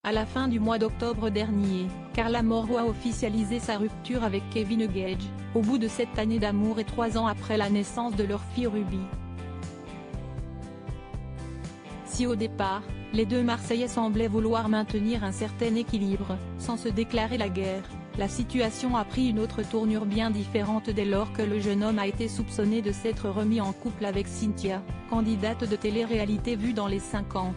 À la fin du mois d'octobre dernier, Carla Morrow a officialisé sa rupture avec Kevin Gage, au bout de 7 années d'amour et 3 ans après la naissance de leur fille Ruby. Si au départ, les deux Marseillais semblaient vouloir maintenir un certain équilibre, sans se déclarer la guerre, la situation a pris une autre tournure bien différente dès lors que le jeune homme a été soupçonné de s'être remis en couple avec Cynthia, candidate de télé-réalité vue dans les 50.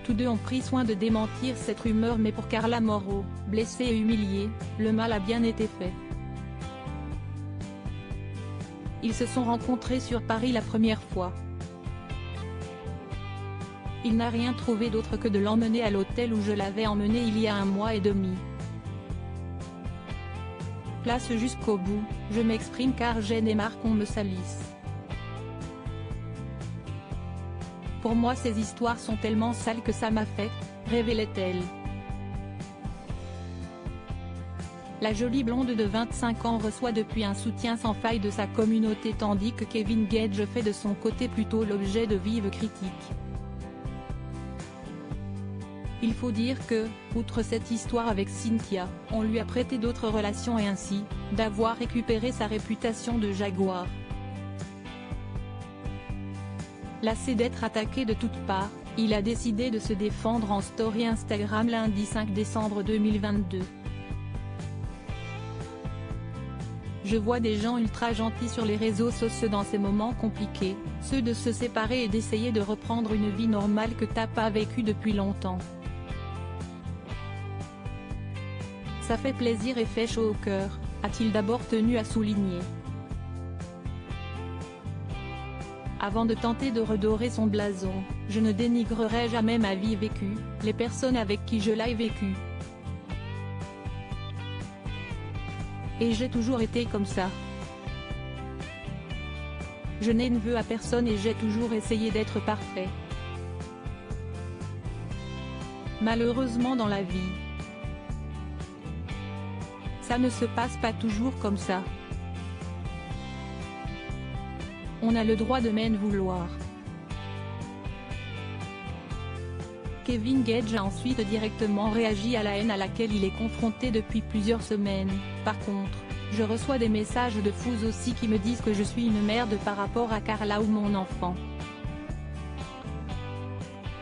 Tous deux ont pris soin de démentir cette rumeur, mais pour Carla Morrow, blessée et humiliée, le mal a bien été fait. Ils se sont rencontrés sur Paris la première fois. Il n'a rien trouvé d'autre que de l'emmener à l'hôtel où je l'avais emmené il y a 1 mois et demi. Place jusqu'au bout, je m'exprime car j'en ai marre qu'on me salisse. Pour moi ces histoires sont tellement sales que ça m'affecte, révélait-elle. La jolie blonde de 25 ans reçoit depuis un soutien sans faille de sa communauté tandis que Kevin Gage fait de son côté plutôt l'objet de vives critiques. Il faut dire que, outre cette histoire avec Cynthia, on lui a prêté d'autres relations et ainsi, d'avoir récupéré sa réputation de jaguar. Lassé d'être attaqué de toutes parts, il a décidé de se défendre en story Instagram lundi 5 décembre 2022. Je vois des gens ultra gentils sur les réseaux sociaux dans ces moments compliqués, ceux de se séparer et d'essayer de reprendre une vie normale que t'as pas vécue depuis longtemps. Ça fait plaisir et fait chaud au cœur, a-t-il d'abord tenu à souligner. Avant de tenter de redorer son blason, je ne dénigrerai jamais ma vie vécue, les personnes avec qui je l'ai vécue. Et j'ai toujours été comme ça. Je n'ai neveu à personne et j'ai toujours essayé d'être parfait. Malheureusement dans la vie, ça ne se passe pas toujours comme ça. On a le droit de m'en vouloir. Kevin Gage a ensuite directement réagi à la haine à laquelle il est confronté depuis plusieurs semaines. Par contre, je reçois des messages de fous aussi qui me disent que je suis une merde par rapport à Carla ou mon enfant.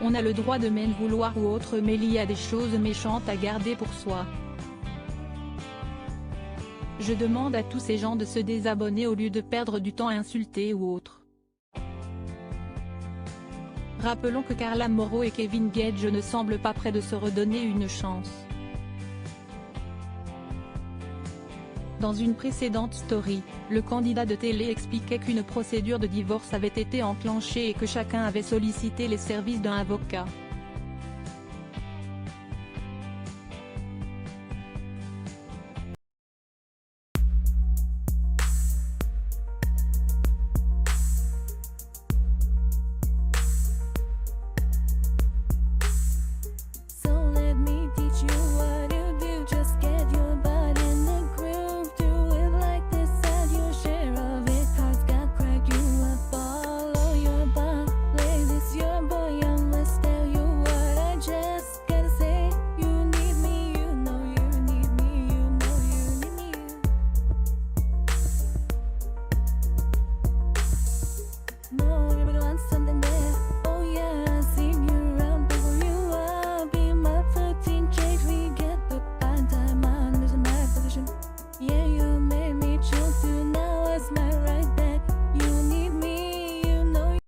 On a le droit de m'en vouloir ou autre, mais il y a des choses méchantes à garder pour soi. Je demande à tous ces gens de se désabonner au lieu de perdre du temps à insulter ou autre. Rappelons que Carla Morrow et Kevin Gage ne semblent pas prêts de se redonner une chance. Dans une précédente story, le candidat de télé expliquait qu'une procédure de divorce avait été enclenchée et que chacun avait sollicité les services d'un avocat.